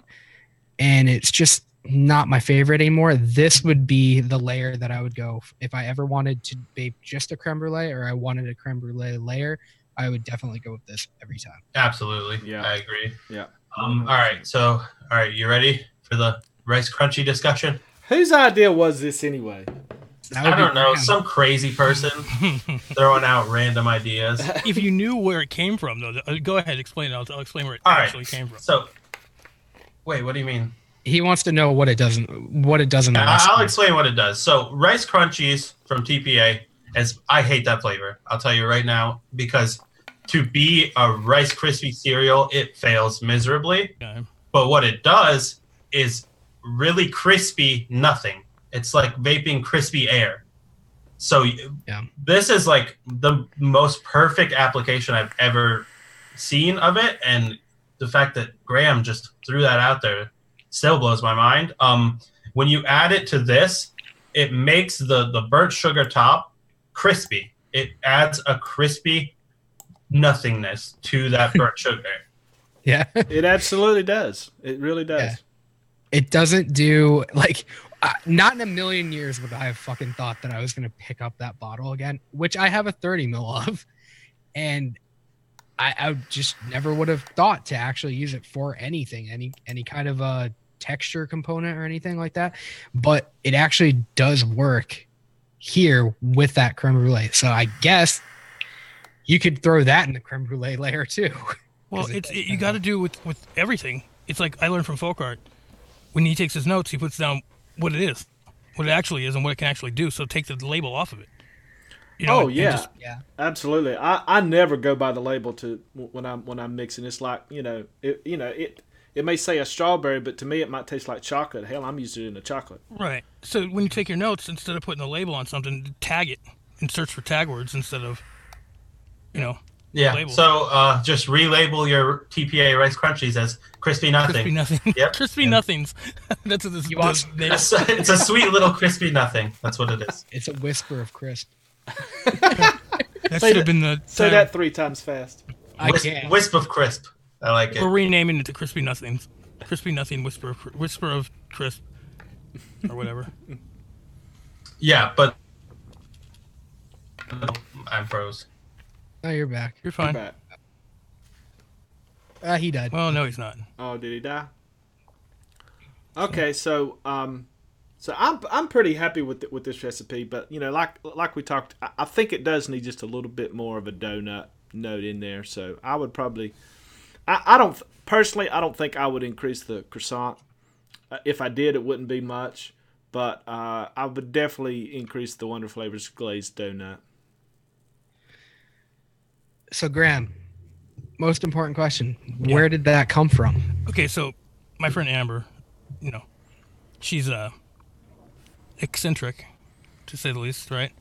and it's just not my favorite anymore. This would be the layer that I would go if I ever wanted to vape just a creme brulee or I wanted a creme brulee layer. I would definitely go with this every time. Absolutely. Yeah. I agree. Yeah. All right. You ready for the rice crunchy discussion? Whose idea was this anyway? That would I be don't know. Graham. Some crazy person throwing out random ideas. If you knew where it came from, though, go ahead, explain it. I'll explain where it All actually right. came from. So, wait, what do you mean? He wants to know what it doesn't. In the recipe. I'll explain what it does. So, Rice Crunchies from TPA, I hate that flavor. I'll tell you right now, because to be a Rice Krispie cereal, it fails miserably. Yeah. But what it does is really crispy nothing. It's like vaping crispy air. So Yeah. this is like the most perfect application I've ever seen of it. And the fact that Graham just threw that out there still blows my mind. When you add it to this, it makes the burnt sugar top crispy. It adds a crispy nothingness to that burnt sugar. Yeah. It absolutely does. It really does. Yeah. It doesn't do like not in a million years would I have fucking thought that I was gonna pick up that bottle again, which I have a 30 ml of, and I just never would have thought to actually use it for anything, any kind of a texture component or anything like that. But it actually does work here with that creme brulee. So I guess you could throw that in the creme brulee layer too. Well, 'Cause you got to do with everything. It's like I learned from folk art. When he takes his notes, he puts down what it is, what it actually is, and what it can actually do. So take the label off of it. You know, Oh and yeah, just- Yeah. absolutely. I never go by the label to when I'm mixing. It's like it may say a strawberry, but to me it might taste like chocolate. Hell, I'm used to it in a chocolate. right. So when you take your notes, instead of putting a label on something, tag it and search for tag words instead of, Yeah. label. So just relabel your TPA Rice Crunchies as crispy nothing. crispy nothing. Yep. Crispy nothings. That's what this You want- the name. It's a sweet little crispy nothing. That's what it is. It's a whisper of crisp. That should have been the. Say tag. that 3 times fast. I can't. Wisp of crisp. I like it. We're renaming it to Crispy Nothings. Crispy Nothing Whisper of Crisp. Or whatever. Yeah, but I'm froze. Oh, you're back. You're fine. Back. He died. Well, no, he's not. Oh, did he die? Okay, so I'm pretty happy with this recipe, but like we talked, I think it does need just a little bit more of a donut note in there. So I would probably, I don't think I would increase the croissant. If I did, it wouldn't be much, but I would definitely increase the Wonder Flavors glazed donut. So, Graham, most important question: where did that come from? Okay, so my friend Amber, she's eccentric, to say the least, right?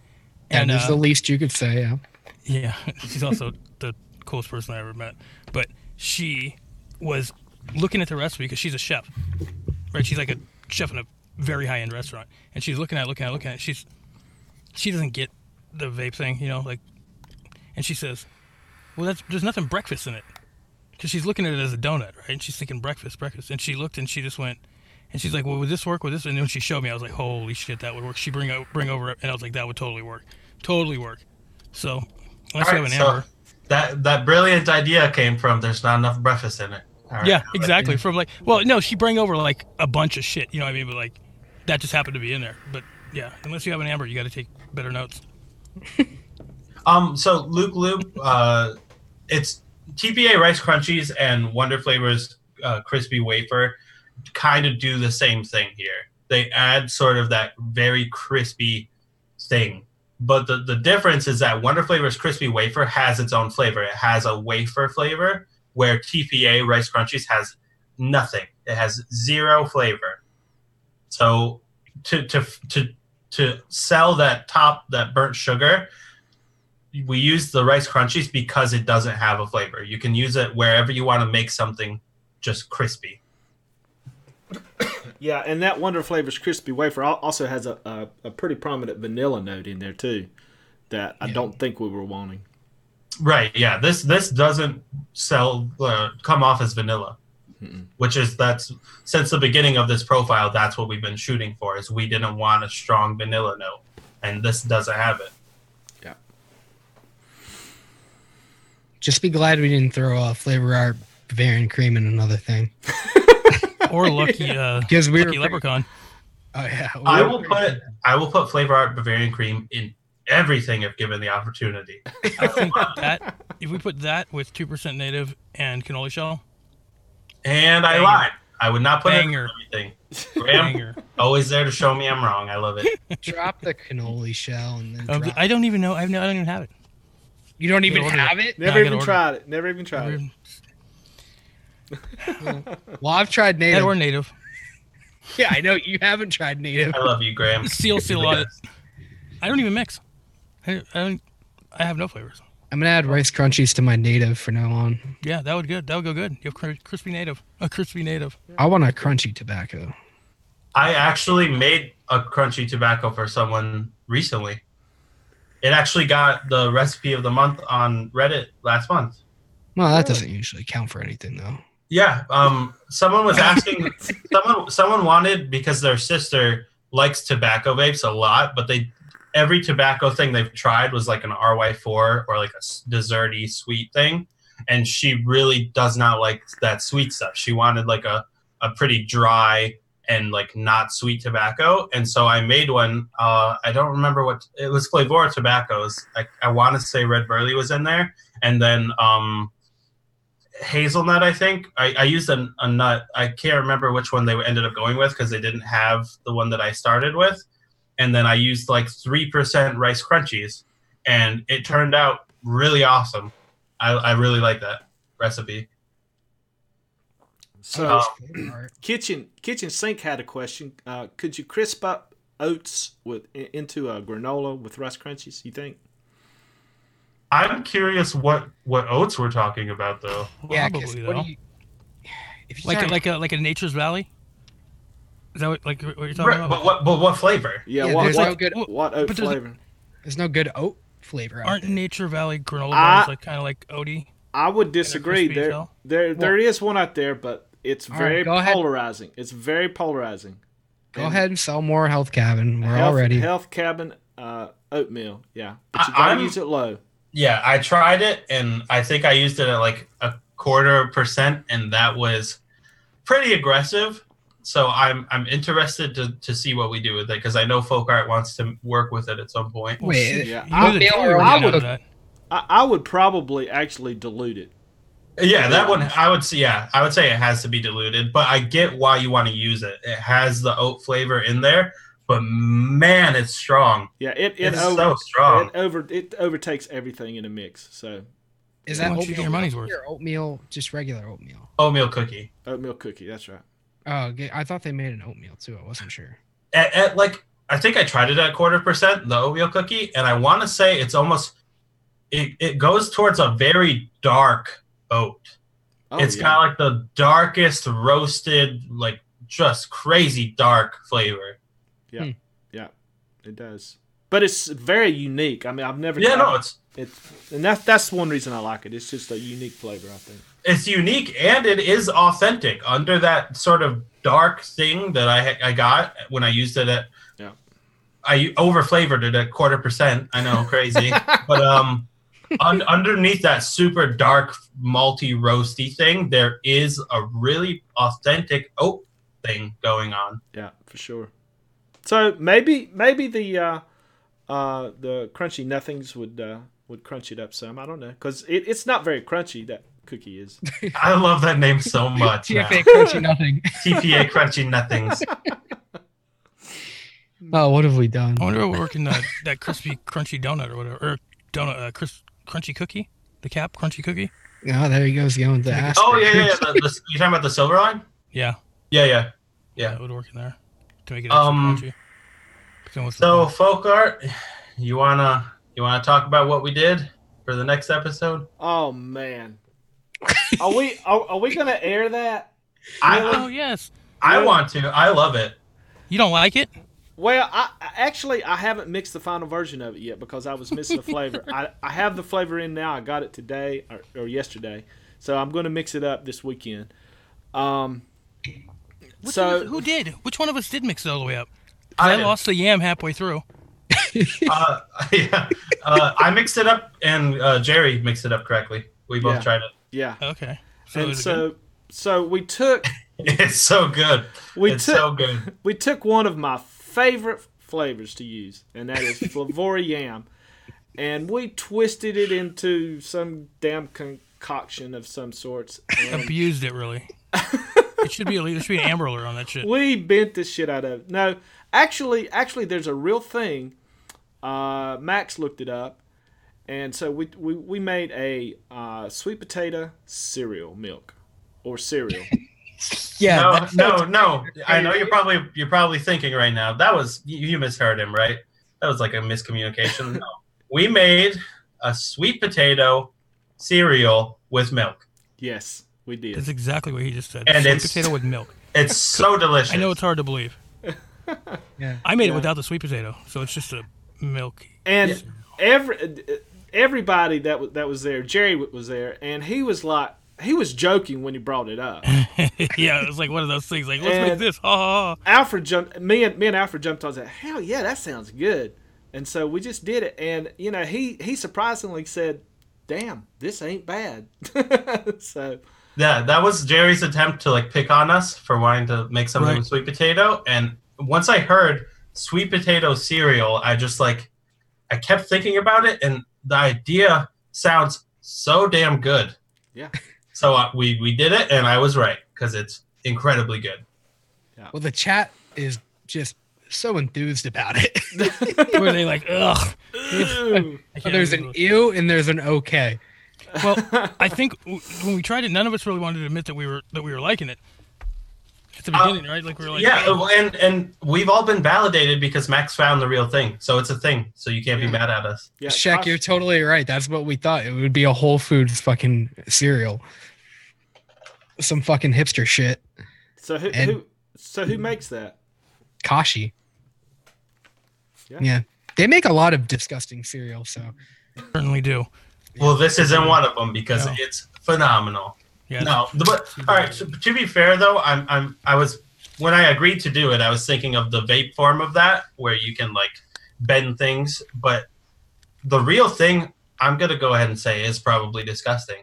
And is the least you could say. Yeah. Yeah, she's also the coolest person I ever met. But she was looking at the recipe because she's a chef, right? She's like a chef in a very high-end restaurant, and she's looking at it. She doesn't get the vape thing, And she says, well, there's nothing breakfast in it. Because she's looking at it as a donut, right? And she's thinking breakfast. And she looked and she just went, and she's like, well, would this work with this? And then when she showed me, I was like, holy shit, that would work. She bring over it, and I was like, that would totally work. Totally work. So, unless you have an amber. That brilliant idea came from there's not enough breakfast in it. Right. Yeah, exactly. From like, well, no, she bring over like a bunch of shit, you know what I mean? But like, that just happened to be in there. But yeah, unless you have an amber, you got to take better notes. So Luke Loop, it's TPA Rice Crunchies and Wonder Flavors Crispy Wafer kind of do the same thing here. They add sort of that very crispy thing. But the difference is that Wonder Flavors Crispy Wafer has its own flavor. It has a wafer flavor, where TPA Rice Crunchies has nothing. It has zero flavor. So to sell that burnt sugar, we use the Rice Crunchies because it doesn't have a flavor. You can use it wherever you want to make something just crispy. Yeah, and that Wonder Flavors Crispy Wafer also has a pretty prominent vanilla note in there too that I don't think we were wanting. Right, yeah. This doesn't come off as vanilla. Which is that's since the beginning of this profile, that's what we've been shooting for, is we didn't want a strong vanilla note, and this doesn't have it. Yeah. Just be glad we didn't throw a Flavor Art Bavarian Cream in another thing. Or Lucky Leprechaun. Oh yeah. I will put Flavor Art Bavarian Cream in everything if given the opportunity. I think that if we put that with 2% native and cannoli shell. And I lied. I would not put it in Banger. everything. Graham, always there to show me I'm wrong. I love it. Drop the cannoli shell and then drop. I don't even know. I don't even have it. You don't even order have it. it? Never even tried it. Never even tried it. Well, I've tried native. Or native. Yeah, I know you haven't tried native. I love you, Graham. Seal on it. I don't even mix. I have no flavors. I'm gonna add Rice Crunchies to my native from now on. Yeah, that would good. That would go good. You have crispy native. A crispy native. I want a crunchy tobacco. I actually made a crunchy tobacco for someone recently. It actually got the recipe of the month on Reddit last month. Well, that doesn't usually count for anything, though. Yeah. Someone was asking. someone wanted, because their sister likes tobacco vapes a lot, but every tobacco thing they've tried was like an RY4 or like a desserty sweet thing, and she really does not like that sweet stuff. She wanted like a pretty dry and like not sweet tobacco, and so I made one. I don't remember what it was. Flavor Tobaccos. I want to say Red Burley was in there, and then hazelnut. I think I used a nut. I can't remember which one they ended up going with because they didn't have the one that I started with. And then I used like 3% Rice Crunchies, and it turned out really awesome. I really like that recipe. So, kitchen sink had a question. Could you crisp up oats into a granola with Rice Crunchies? You think? I'm curious what oats we're talking about, though. Yeah, Probably, what though. do you, if you Like a Nature's Valley. Is that what you're talking about? But what flavor? Yeah, there's no good. what oat flavor? There's no good oat flavor. Aren't out there. Nature Valley granola bars like kind of like oaty? I would disagree. crispy There is one out there, but it's very go ahead. polarizing. It's very polarizing. Go ahead and sell more Health Cabin. We're all ready. Health Cabin oatmeal. Yeah, but you gotta use it low. Yeah, I tried it, and I think I used it at like 0.25%, and that was pretty aggressive. So I'm interested to see what we do with it, because I know Folk Art wants to work with it at some point. Wait, Yeah, I I would probably actually dilute it. Yeah, that one I would say it has to be diluted, but I get why you want to use it. It has the oat flavor in there, but man, it's strong. Yeah, it's so strong. It overtakes everything in a mix. So is that Why don't you oatmeal get your money's worth? or oatmeal, just regular oatmeal? Oatmeal cookie. oatmeal cookie. That's right. Oh, I thought they made an oatmeal too. I wasn't sure. At like, I think I tried it at 0.25%, the oatmeal cookie, and I want to say it's almost it goes towards a very dark oat. It's got like the darkest roasted, like just crazy dark flavor. Yeah, yeah, it does. But it's very unique. I mean, I've never. Yeah, tried no, And that's one reason I like it. It's just a unique flavor, I think. It's unique and it is authentic under that sort of dark thing that I got when I used it at. Yeah. I overflavored it at 0.25%. I know, crazy, but underneath that super dark malty roasty thing, there is a really authentic oat thing going on. Yeah, for sure. So maybe the crunchy nothings would crunch it up some. I don't know, because it's not very crunchy. That cookie is. I love that name so much. TFA crunchy nothing. TPA crunchy nothings. Oh, what have we done? I wonder what we're working that crispy crunchy donut or whatever, or donut crunchy cookie, the cap crunchy cookie. Oh, there he goes going to ask. Oh yeah. You're talking about the silver line? Yeah. Yeah. That would work in there to make it extra crunchy. So folk art, you wanna talk about what we did for the next episode? Oh man, are we gonna air that? Oh yes. I want to. I love it. You don't like it? Well, I haven't mixed the final version of it yet because I was missing the flavor. I have the flavor in now. I got it today or yesterday, so I'm going to mix it up this weekend. Who did? Which one of us did mix it all the way up? I lost the yam halfway through. Yeah. I mixed it up, and Jerry mixed it up correctly. We both tried it. Yeah. Okay. So we took. It's so good. So good. We took one of my favorite flavors to use, and that is Flavoria yam, and we twisted it into some damn concoction of some sorts. And abused it really. There should be an Amber Alert on that shit. We bent the shit out of it. No, actually, there's a real thing. Max looked it up, and so we made a sweet potato cereal milk or cereal. Yeah. No. I know you're probably thinking right now that was you misheard him, right? That was like a miscommunication. No. We made a sweet potato cereal with milk. Yes, we did. That's exactly what he just said. And sweet potato with milk. It's so delicious. I know it's hard to believe. Yeah. I made it without the sweet potato, so it's just a milk. And everybody that was there, Jerry was there, and he was joking when he brought it up. Yeah, it was like one of those things. Like, let's make this. Ha ha ha. Alfred jumped. Me and Alfred jumped on and said, "Hell yeah, that sounds good." And so we just did it. And he surprisingly said, "Damn, this ain't bad." So yeah, that was Jerry's attempt to like pick on us for wanting to make something with sweet potato. And once I heard sweet potato cereal, I kept thinking about it, and the idea sounds so damn good. Yeah. So we did it, and I was right because it's incredibly good. Yeah. Well, the chat is just so enthused about it. Were they like, ugh? There's an ew and there's an okay. Well, I think when we tried it, none of us really wanted to admit that we were liking it at the beginning, right? Like we were like, and we've all been validated because Max found the real thing, so it's a thing. So you can't be mad at us. Yeah, Shaq, you're totally right. That's what we thought. It would be a Whole Foods fucking cereal. Some fucking hipster shit. So who makes that? Kashi. Yeah. Yeah. They make a lot of disgusting cereal, so certainly do. Well, this isn't one of them because it's phenomenal. Yeah. No, but all right. So, to be fair, though, I was when I agreed to do it, I was thinking of the vape form of that, where you can like bend things. But the real thing, I'm gonna go ahead and say, is probably disgusting.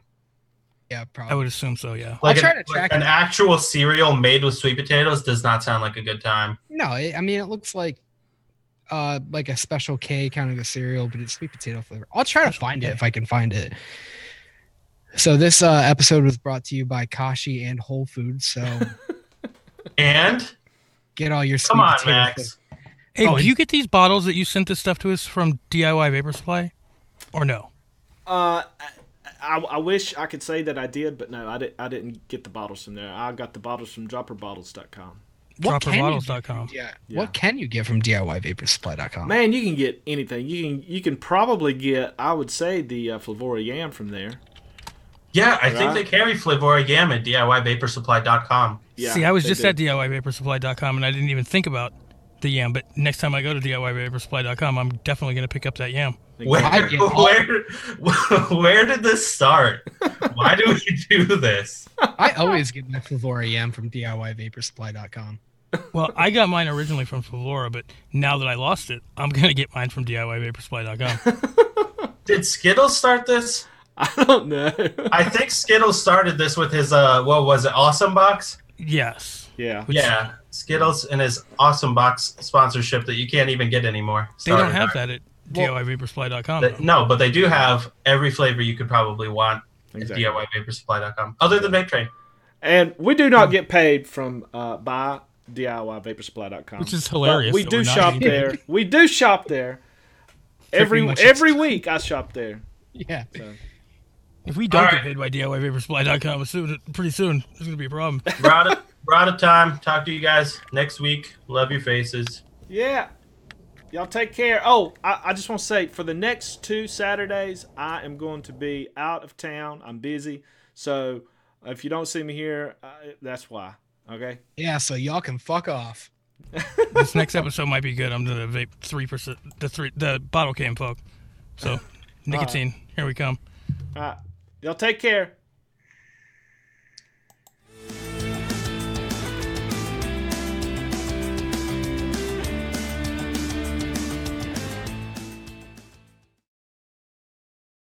yeah, I probably. would assume so. Yeah. Like I'll try to track an it. actual cereal made with sweet potatoes does not sound like a good time. No, I mean it looks like a Special K kind of a cereal, but it's sweet potato flavor. I'll try to find it if I can find it. So this episode was brought to you by Kashi and Whole Foods. So And get all your sweet come on, potato Max. Hey, Oh, do you get these bottles that you sent this stuff to us from DIY Vapor Supply, or no? I wish I could say that I did, but no, I didn't get the bottles from there. I got the bottles from dropperbottles.com. Dropperbottles.com. Yeah. Yeah. What can you get from DIYVaporSupply.com? Man, you can get anything. You can probably get, I would say, the Flavoria yam from there. Yeah, I think they carry Flavoria yam at DIYVaporSupply.com. Yeah, See, I was they just do. at DIYVaporSupply.com and I didn't even think about the yam, but next time I go to DIYVaporSupply.com, I'm definitely going to pick up that yam. Where did this start? Why do we do this? I always get my Flora EM from DIYVaporSupply.com. Well, I got mine originally from Flora, but now that I lost it, I'm going to get mine from DIYVaporSupply.com. Did Skittles start this? I don't know. I think Skittles started this with his, what was it, Awesome Box? Yes. Yeah. Yeah, Skittles and his Awesome Box sponsorship that you can't even get anymore. They don't have that at DIYVaporSupply.com. No, but they do have every flavor you could probably want Exactly. at DIYVaporSupply.com, other than Vape Train. And we do not get paid from by DIYVaporSupply.com. Which is hilarious. But we do shop there. We do shop there. Every week I shop there. Yeah. So. If we don't get paid by DIYVaporSupply.com, pretty soon there's going to be a problem. We're out of time. Talk to you guys next week. Love your faces. Yeah. Y'all take care. Oh, I just want to say, for the next 2 Saturdays, I am going to be out of town. I'm busy. So if you don't see me here, that's why. Okay? Yeah, so y'all can fuck off. This next episode might be good. I'm going to vape 3%, the bottle can folk. So, nicotine, here we come. All right. Y'all take care.